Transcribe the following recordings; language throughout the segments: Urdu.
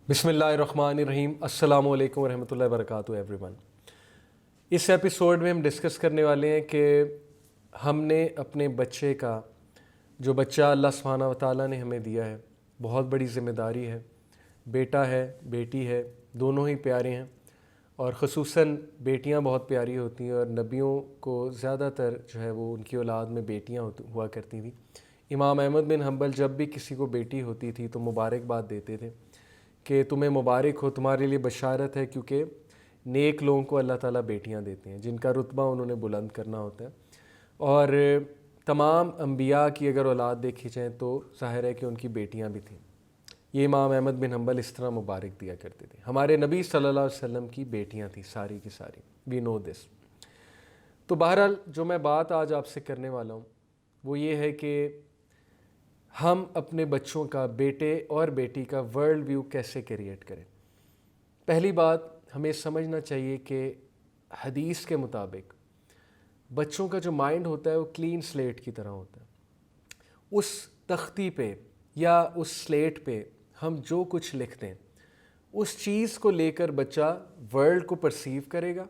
بسم اللہ الرحمن الرحیم۔ السلام علیکم ورحمۃ اللہ وبرکاتہ ایوری ون۔ اس ایپیسوڈ میں ہم ڈسکس کرنے والے ہیں کہ ہم نے اپنے بچے کا جو بچہ اللہ سبحانہ و تعالیٰ نے ہمیں دیا ہے، بہت بڑی ذمہ داری ہے۔ بیٹا ہے، بیٹی ہے، دونوں ہی پیارے ہیں، اور خصوصاً بیٹیاں بہت پیاری ہوتی ہیں، اور نبیوں کو زیادہ تر جو ہے وہ ان کی اولاد میں بیٹیاں ہوا کرتی تھیں۔ امام احمد بن حنبل جب بھی کسی کو بیٹی ہوتی تھی تو مبارکباد دیتے تھے کہ تمہیں مبارک ہو، تمہارے لیے بشارت ہے، کیونکہ نیک لوگوں کو اللہ تعالیٰ بیٹیاں دیتے ہیں جن کا رتبہ انہوں نے بلند کرنا ہوتا ہے۔ اور تمام انبیاء کی اگر اولاد دیکھی جائیں تو ظاہر ہے کہ ان کی بیٹیاں بھی تھیں۔ یہ امام احمد بن حنبل اس طرح مبارک دیا کرتے تھے۔ ہمارے نبی صلی اللہ علیہ وسلم کی بیٹیاں تھیں ساری کی ساری، وی نو دس۔ تو بہرحال جو میں بات آج آپ سے کرنے والا ہوں وہ یہ ہے کہ ہم اپنے بچوں کا، بیٹے اور بیٹی کا ورلڈ ویو کیسے کریٹ کریں۔ پہلی بات ہمیں سمجھنا چاہیے کہ حدیث کے مطابق بچوں کا جو مائنڈ ہوتا ہے وہ کلین سلیٹ کی طرح ہوتا ہے۔ اس تختی پہ یا اس سلیٹ پہ ہم جو کچھ لکھتے ہیں اس چیز کو لے کر بچہ ورلڈ کو پرسیو کرے گا،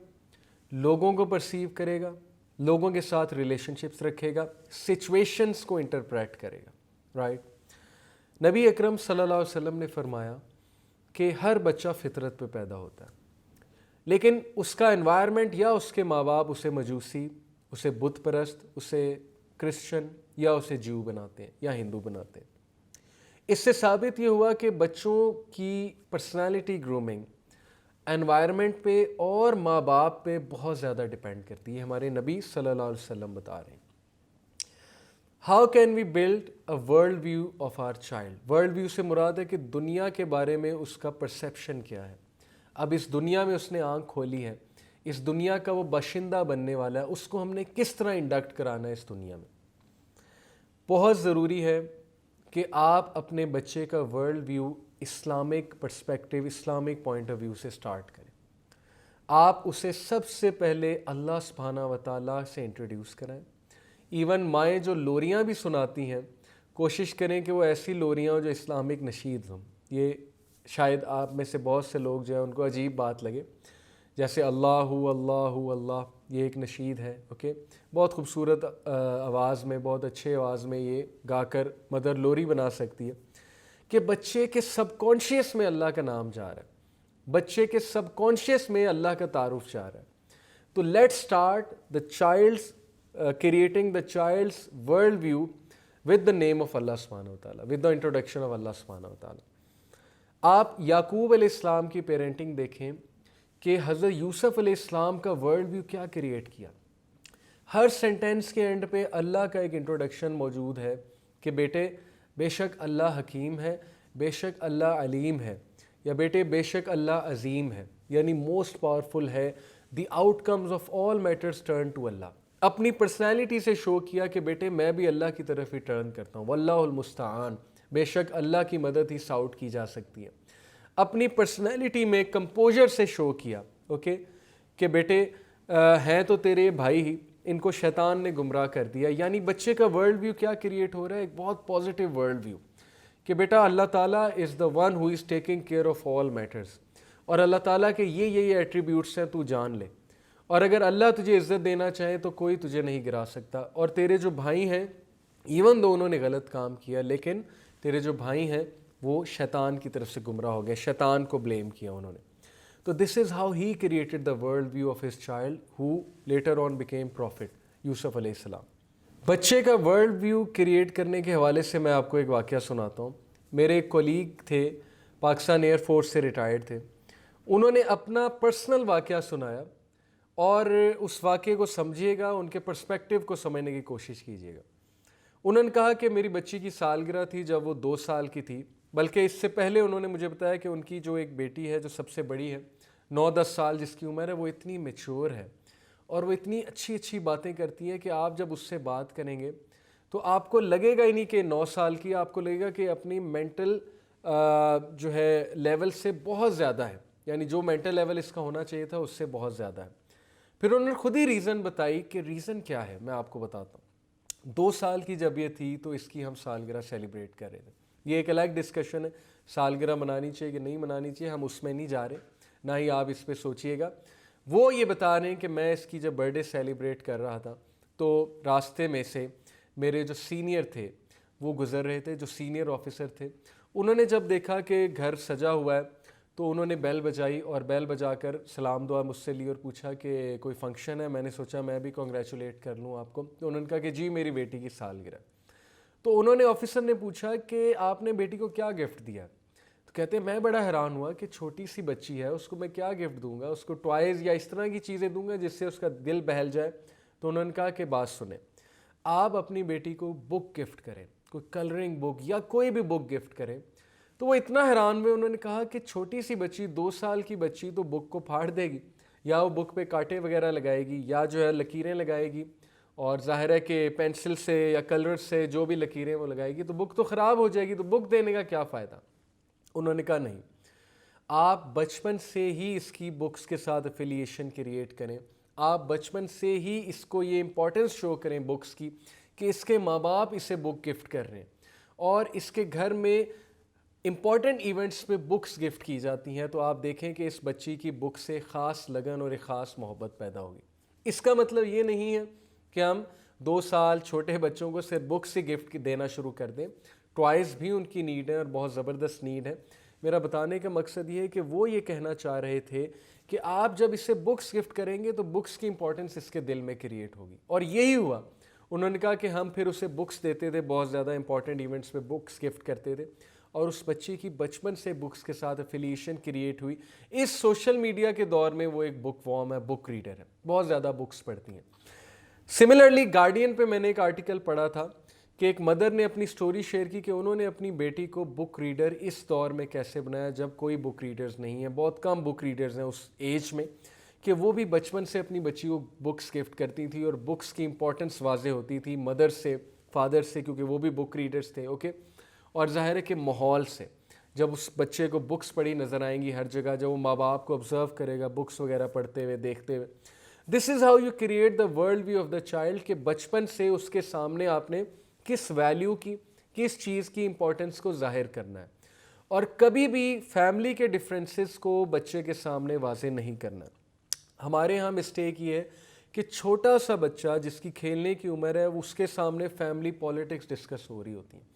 لوگوں کو پرسیو کرے گا، لوگوں کے ساتھ ریلیشن شپس رکھے گا، سچویشنز کو انٹرپریٹ کرے گا، رائٹ۔ نبی اکرم صلی اللہ علیہ وسلم نے فرمایا کہ ہر بچہ فطرت پہ پیدا ہوتا ہے، لیکن اس کا انوائرمنٹ یا اس کے ماں باپ اسے مجوسی، اسے بت پرست، اسے کرسچن یا اسے جیو بناتے ہیں یا ہندو بناتے ہیں۔ اس سے ثابت یہ ہوا کہ بچوں کی پرسنالٹی گرومنگ انوائرمنٹ پہ اور ماں باپ پہ بہت زیادہ ڈیپینڈ کرتی ہے۔ ہمارے نبی صلی اللہ علیہ وسلم بتا رہے ہیں۔ How can we build a world view of our child? World view سے مراد ہے کہ دنیا کے بارے میں اس کا پرسیپشن کیا ہے۔ اب اس دنیا میں اس نے آنکھ کھولی ہے، اس دنیا کا وہ باشندہ بننے والا ہے، اس کو ہم نے کس طرح انڈکٹ کرانا ہے اس دنیا میں۔ بہت ضروری ہے کہ آپ اپنے بچے کا world view Islamic perspective, Islamic point of view سے سٹارٹ کریں۔ آپ اسے سب سے پہلے اللہ سبحانہ و تعالیٰ سے انٹروڈیوس کرائیں۔ ایون مائیں جو لوریاں بھی سناتی ہیں، کوشش کریں کہ وہ ایسی لوریاں ہوں جو اسلامک نشید ہوں۔ یہ شاید آپ میں سے بہت سے لوگ جو ہیں ان کو عجیب بات لگے، جیسے اللہ اللہ اللہ، یہ ایک نشید ہے، اوکے، بہت خوبصورت آواز میں، بہت اچھے آواز میں یہ گا کر مدر لوری بنا سکتی ہے کہ بچے کے سب کانشیس میں اللہ کا نام جا رہا ہے، بچے کے سب کانشیس میں اللہ کا تعارف جا رہا ہے۔ تو let start the childs creating the child's world view with the name of Allah subhanahu wa ta'ala, with the introduction of Allah subhanahu wa ta'ala۔ آپ یعقوب علیہ السلام کی پیرنٹنگ دیکھیں کہ حضرت یوسف علیہ السلام کا ورلڈ ویو کیا کریٹ کیا۔ ہر سینٹینس کے اینڈ پہ اللہ کا ایک انٹروڈکشن موجود ہے کہ بیٹے بے شک اللہ حکیم ہے، بے شک اللہ علیم ہے، یا بیٹے بے شک اللہ عظیم ہے، یعنی موسٹ پاورفل ہے۔ The outcomes of all matters turn to Allah. اپنی پرسنالٹی سے شو کیا کہ بیٹے میں بھی اللہ کی طرف ہی ٹرن کرتا ہوں، واللہ المستعان، بے شک اللہ کی مدد ہی ساؤٹ کی جا سکتی ہے۔ اپنی پرسنالٹی میں کمپوزر سے شو کیا، اوکے، کہ بیٹے ہیں تو تیرے بھائی ہی، ان کو شیطان نے گمراہ کر دیا۔ یعنی بچے کا ورلڈ ویو کیا کریٹ ہو رہا ہے؟ ایک بہت پازیٹیو ورلڈ ویو کہ بیٹا اللہ تعالیٰ is the one who is taking care of all matters, اور اللہ تعالیٰ کے یہ ایٹریبیوٹس ہیں، تو جان لے، اور اگر اللہ تجھے عزت دینا چاہے تو کوئی تجھے نہیں گرا سکتا۔ اور تیرے جو بھائی ہیں، ایون دو انہوں نے غلط کام کیا، لیکن تیرے جو بھائی ہیں وہ شیطان کی طرف سے گمراہ ہو گئے، شیطان کو بلیم کیا انہوں نے۔ تو this is how he created the world view of his child who later on became prophet, Yusuf علیہ السلام۔ بچے کا ورلڈ ویو کریٹ کرنے کے حوالے سے میں آپ کو ایک واقعہ سناتا ہوں۔ میرے ایک کولیگ تھے، پاکستان ایئر فورس سے ریٹائرڈ تھے، انہوں نے اپنا پرسنل واقعہ سنایا، اور اس واقعے کو سمجھیے گا، ان کے پرسپیکٹیو کو سمجھنے کی کوشش کیجیے گا۔ انہوں نے کہا کہ میری بچی کی سالگرہ تھی جب وہ 2 سال کی تھی، بلکہ اس سے پہلے انہوں نے مجھے بتایا کہ ان کی جو ایک بیٹی ہے جو سب سے بڑی ہے، 9-10 سال جس کی عمر ہے، وہ اتنی میچور ہے اور وہ اتنی اچھی اچھی باتیں کرتی ہے کہ آپ جب اس سے بات کریں گے تو آپ کو لگے گا ہی نہیں کہ 9 سال کی، آپ کو لگے گا کہ اپنی مینٹل جو ہے لیول سے بہت زیادہ ہے، یعنی جو مینٹل لیول اس کا ہونا چاہیے تھا اس سے بہت زیادہ ہے۔ پھر انہوں نے خود ہی ریزن بتائی کہ ریزن کیا ہے، میں آپ کو بتاتا ہوں۔ 2 سال کی جب یہ تھی تو اس کی ہم سالگرہ سیلیبریٹ کر رہے تھے، یہ ایک الگ ڈسکشن ہے، سالگرہ منانی چاہیے کہ نہیں منانی چاہیے، ہم اس میں نہیں جا رہے، نہ ہی آپ اس پہ سوچیے گا۔ وہ یہ بتا رہے ہیں کہ میں اس کی جب برتھ ڈے سیلیبریٹ کر رہا تھا تو راستے میں سے میرے جو سینئر تھے وہ گزر رہے تھے، جو سینئر آفیسر تھے، انہوں نے جب دیکھا کہ گھر سجا ہوا ہے تو انہوں نے بیل بجائی، اور بیل بجا کر سلام دعا مجھ سے لی اور پوچھا کہ کوئی فنکشن ہے۔ میں نے سوچا میں بھی کنگریچولیٹ کر لوں آپ کو، تو انہوں نے کہا کہ جی میری بیٹی کی سالگرہ۔ تو انہوں نے آفیسر نے پوچھا کہ آپ نے بیٹی کو کیا گفٹ دیا؟ تو کہتے ہیں میں بڑا حیران ہوا کہ چھوٹی سی بچی ہے، اس کو میں کیا گفٹ دوں گا؟ اس کو ٹوائز یا اس طرح کی چیزیں دوں گا جس سے اس کا دل بہل جائے؟ تو انہوں نے کہا کہ بات سنیں، آپ اپنی بیٹی کو بک گفٹ کریں، کوئی کلرنگ بک یا کوئی بھی بک گفٹ کریں۔ تو وہ اتنا حیران ہوئے، انہوں نے کہا کہ چھوٹی سی بچی 2 سال کی بچی تو بک کو پھاڑ دے گی، یا وہ بک پہ کانٹے وغیرہ لگائے گی یا جو ہے لکیریں لگائے گی، اور ظاہر ہے کہ پینسل سے یا کلر سے جو بھی لکیریں وہ لگائے گی تو بک تو خراب ہو جائے گی، تو بک دینے کا کیا فائدہ؟ انہوں نے کہا نہیں، آپ بچپن سے ہی اس کی بکس کے ساتھ افیلیشن کریٹ کریں، آپ بچپن سے ہی اس کو یہ امپورٹنس شو کریں بکس کی کہ اس کے ماں باپ اسے بک گفٹ کر رہے ہیں، اور اس کے گھر میں امپورٹنٹ ایونٹس پہ بکس گفٹ کی جاتی ہیں، تو آپ دیکھیں کہ اس بچی کی بک سے خاص لگن اور ایک خاص محبت پیدا ہوگی۔ اس کا مطلب یہ نہیں ہے کہ ہم 2 سال چھوٹے بچوں کو صرف بکس سے گفٹ دینا شروع کر دیں، ٹوائز بھی ان کی نیڈ ہے اور بہت زبردست نیڈ ہے۔ میرا بتانے کا مقصد یہ ہے کہ وہ یہ کہنا چاہ رہے تھے کہ آپ جب اسے بکس گفٹ کریں گے تو بکس کی امپورٹنس اس کے دل میں کریٹ ہوگی، اور یہی ہوا۔ انہوں نے کہا کہ ہم پھر اسے بکس دیتے تھے، بہت زیادہ امپورٹنٹ ایونٹس پہ بکس گفٹ کرتے تھے، اور اس بچی کی بچپن سے بکس کے ساتھ افیلیشن کریٹ ہوئی۔ اس سوشل میڈیا کے دور میں وہ ایک بک وارم ہے، بک ریڈر ہے، بہت زیادہ بکس پڑھتی ہیں۔ سملرلی گارڈین پہ میں نے ایک آرٹیکل پڑھا تھا کہ ایک مدر نے اپنی سٹوری شیئر کی کہ انہوں نے اپنی بیٹی کو بک ریڈر اس دور میں کیسے بنایا جب کوئی بک ریڈرز نہیں ہیں، بہت کم بک ریڈرز ہیں اس ایج میں، کہ وہ بھی بچپن سے اپنی بچی کو بکس گفٹ کرتی تھی، اور بکس کی امپورٹنس واضح ہوتی تھی مدر سے، فادر سے، کیونکہ وہ بھی بک ریڈرز تھے، اوکے۔ اور ظاہر ہے کہ ماحول سے، جب اس بچے کو بکس پڑھی نظر آئیں گی ہر جگہ، جب وہ ماں باپ کو آبزرو کرے گا بکس وغیرہ پڑھتے ہوئے، دیکھتے ہوئے، this is how you create the world view of the child, کہ بچپن سے اس کے سامنے آپ نے کس ویلیو کی، کس چیز کی امپورٹنس کو ظاہر کرنا ہے، اور کبھی بھی فیملی کے ڈفرینسز کو بچے کے سامنے واضح نہیں کرنا۔ ہمارے ہاں مسٹیک یہ ہے کہ چھوٹا سا بچہ جس کی کھیلنے کی عمر ہے، اس کے سامنے فیملی پالیٹکس ڈسکس ہو رہی ہوتی ہیں،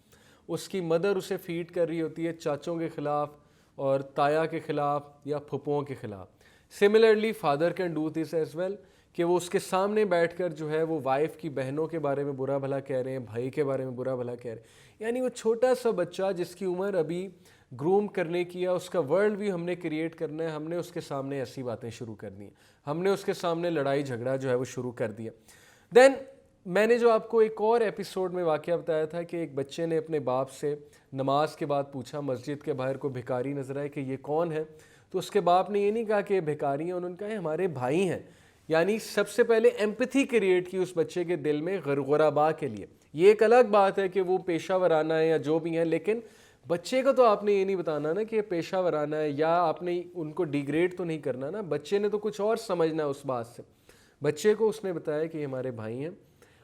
اس کی مدر اسے فیڈ کر رہی ہوتی ہے چاچوں کے خلاف اور تایا کے خلاف یا پھپھوؤں کے خلاف۔ Similarly father can do this as well, کہ وہ اس کے سامنے بیٹھ کر جو ہے وہ وائف کی بہنوں کے بارے میں برا بھلا کہہ رہے ہیں، بھائی کے بارے میں برا بھلا کہہ رہے ہیں۔ یعنی وہ چھوٹا سا بچہ جس کی عمر ابھی گروم کرنے کی ہے، اس کا ورلڈ ویو ہم نے کریٹ کرنا ہے، ہم نے اس کے سامنے ایسی باتیں شروع کرنی ہیں، ہم نے اس کے سامنے لڑائی جھگڑا جو ہے وہ شروع کر دیا۔ دین میں نے جو آپ کو ایک اور ایپیسوڈ میں واقعہ بتایا تھا کہ ایک بچے نے اپنے باپ سے نماز کے بعد پوچھا، مسجد کے باہر کو بھکاری نظر آئے کہ یہ کون ہے؟ تو اس کے باپ نے یہ نہیں کہا کہ یہ بھکاری ہیں، انہوں نے کہا یہ ہمارے بھائی ہیں۔ یعنی سب سے پہلے ایمپتھی کریٹ کی اس بچے کے دل میں غرباء کے لیے۔ یہ ایک الگ بات ہے کہ وہ پیشہ ورانہ ہے یا جو بھی ہیں، لیکن بچے کو تو آپ نے یہ نہیں بتانا نا کہ یہ پیشہ ورانہ ہے، یا آپ نے ان کو ڈیگریڈ تو نہیں کرنا نا، بچے نے تو کچھ اور سمجھنا ہے اس بات سے۔ بچے کو اس نے بتایا کہ یہ ہمارے بھائی ہیں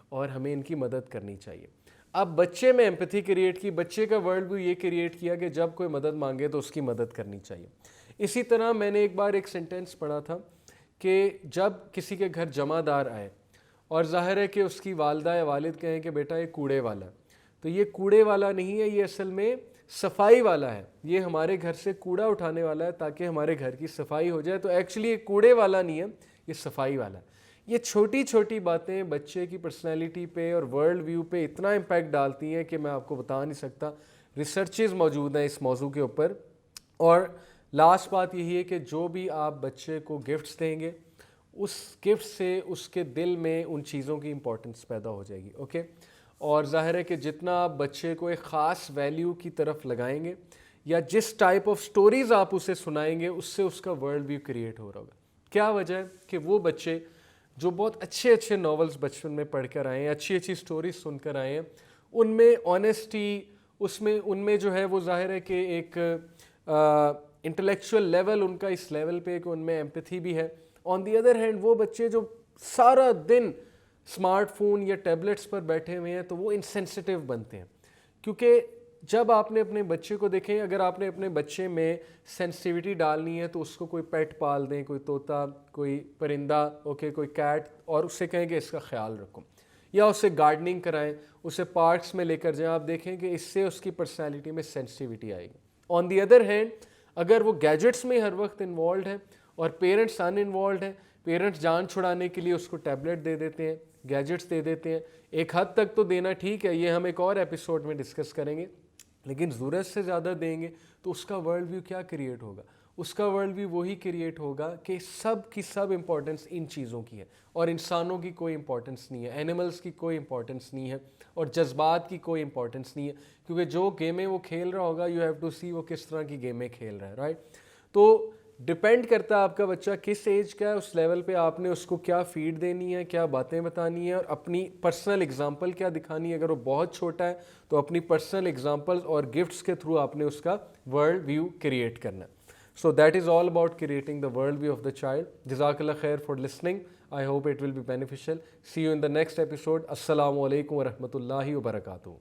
اور ہمیں ان کی مدد کرنی چاہیے۔ اب بچے میں ایمپتھی کریٹ کی، بچے کا ورلڈ ویو یہ کریٹ کیا کہ جب کوئی مدد مانگے تو اس کی مدد کرنی چاہیے۔ اسی طرح میں نے ایک بار ایک سینٹینس پڑھا تھا کہ جب کسی کے گھر جمع دار آئے اور ظاہر ہے کہ اس کی والدہ یا والد کہیں کہ بیٹا یہ کوڑے والا ہے، تو یہ کوڑے والا نہیں ہے، یہ اصل میں صفائی والا ہے، یہ ہمارے گھر سے کوڑا اٹھانے والا ہے تاکہ ہمارے گھر کی صفائی ہو جائے، تو ایکچولی یہ کوڑے والا نہیں ہے، یہ صفائی والا ہے۔ یہ چھوٹی چھوٹی باتیں بچے کی پرسنالٹی پہ اور ورلڈ ویو پہ اتنا امپیکٹ ڈالتی ہیں کہ میں آپ کو بتا نہیں سکتا۔ ریسرچز موجود ہیں اس موضوع کے اوپر، اور لاسٹ بات یہی ہے کہ جو بھی آپ بچے کو گفٹس دیں گے، اس گفٹ سے اس کے دل میں ان چیزوں کی امپورٹنس پیدا ہو جائے گی، اوکے۔ اور ظاہر ہے کہ جتنا آپ بچے کو ایک خاص ویلیو کی طرف لگائیں گے یا جس ٹائپ آف سٹوریز آپ اسے سنائیں گے، اس سے اس کا ورلڈ ویو کریٹ ہو رہا ہوگا۔ کیا وجہ ہے کہ وہ بچے جو بہت اچھے اچھے ناولز بچپن میں پڑھ کر آئے ہیں، اچھی اچھی سٹوریز سن کر آئے ہیں، ان میں آنیسٹی، ان میں جو ہے وہ ظاہر ہے کہ ایک انٹلیکچوئل لیول ان کا اس لیول پہ کہ ان میں ایمپتھی بھی ہے۔ آن دی ادر ہینڈ وہ بچے جو سارا دن اسمارٹ فون یا ٹیبلٹس پر بیٹھے ہوئے ہیں تو وہ انسینسٹیو بنتے ہیں، کیونکہ جب آپ نے اپنے بچے کو دیکھیں, اگر آپ نے اپنے بچے میں سینسٹیوٹی ڈالنی ہے تو اس کو کوئی پیٹ پال دیں, کوئی طوطا, کوئی پرندہ, اوکے, کوئی کیٹ, اور اس سے کہیں کہ اس کا خیال رکھو, یا اسے گارڈننگ کرائیں, اسے پارکس میں لے کر جائیں, آپ دیکھیں کہ اس سے اس کی پرسنالٹی میں سینسٹیوٹی آئے گی. آن دی ادر ہینڈ, اگر وہ گیجٹس میں ہر وقت انوالوڈ ہے اور پیرنٹس ان انوالوڈ ہیں, پیرنٹس جان چھڑانے کے لیے اس کو ٹیبلٹ دے دیتے ہیں, گیجٹس دے دیتے ہیں, ایک حد تک تو دینا ٹھیک ہے, یہ ہم ایک اور ایپیسوڈ میں ڈسکس کریں گے, لیکن ضرورت سے زیادہ دیں گے تو اس کا ورلڈ ویو کیا کریٹ ہوگا؟ اس کا ورلڈ ویو وہی کریٹ ہوگا کہ سب کی سب امپورٹنس ان چیزوں کی ہے, اور انسانوں کی کوئی امپورٹنس نہیں ہے, اینیملز کی کوئی امپورٹنس نہیں ہے, اور جذبات کی کوئی امپورٹنس نہیں ہے, کیونکہ جو گیمیں وہ کھیل رہا ہوگا یو ہیو ٹو سی وہ کس طرح کی گیمیں کھیل رہا ہے, رائٹ؟ تو ڈپینڈ کرتا ہے آپ کا بچہ کس ایج کا ہے, اس لیول پہ آپ نے اس کو کیا فیڈ دینی ہے, کیا باتیں بتانی ہیں, اور اپنی پرسنل اگزامپل کیا دکھانی ہے. اگر وہ بہت چھوٹا ہے تو اپنی پرسنل اگزامپل اور گفٹس کے تھرو آپ نے اس کا ورلڈ ویو کریٹ کرنا ہے. So that is all about creating the world view of the child. Jazakallah khair for listening. I hope it will be beneficial. See you in the next episode. Assalamu alaikum wa rahmatullahi wa barakatuh.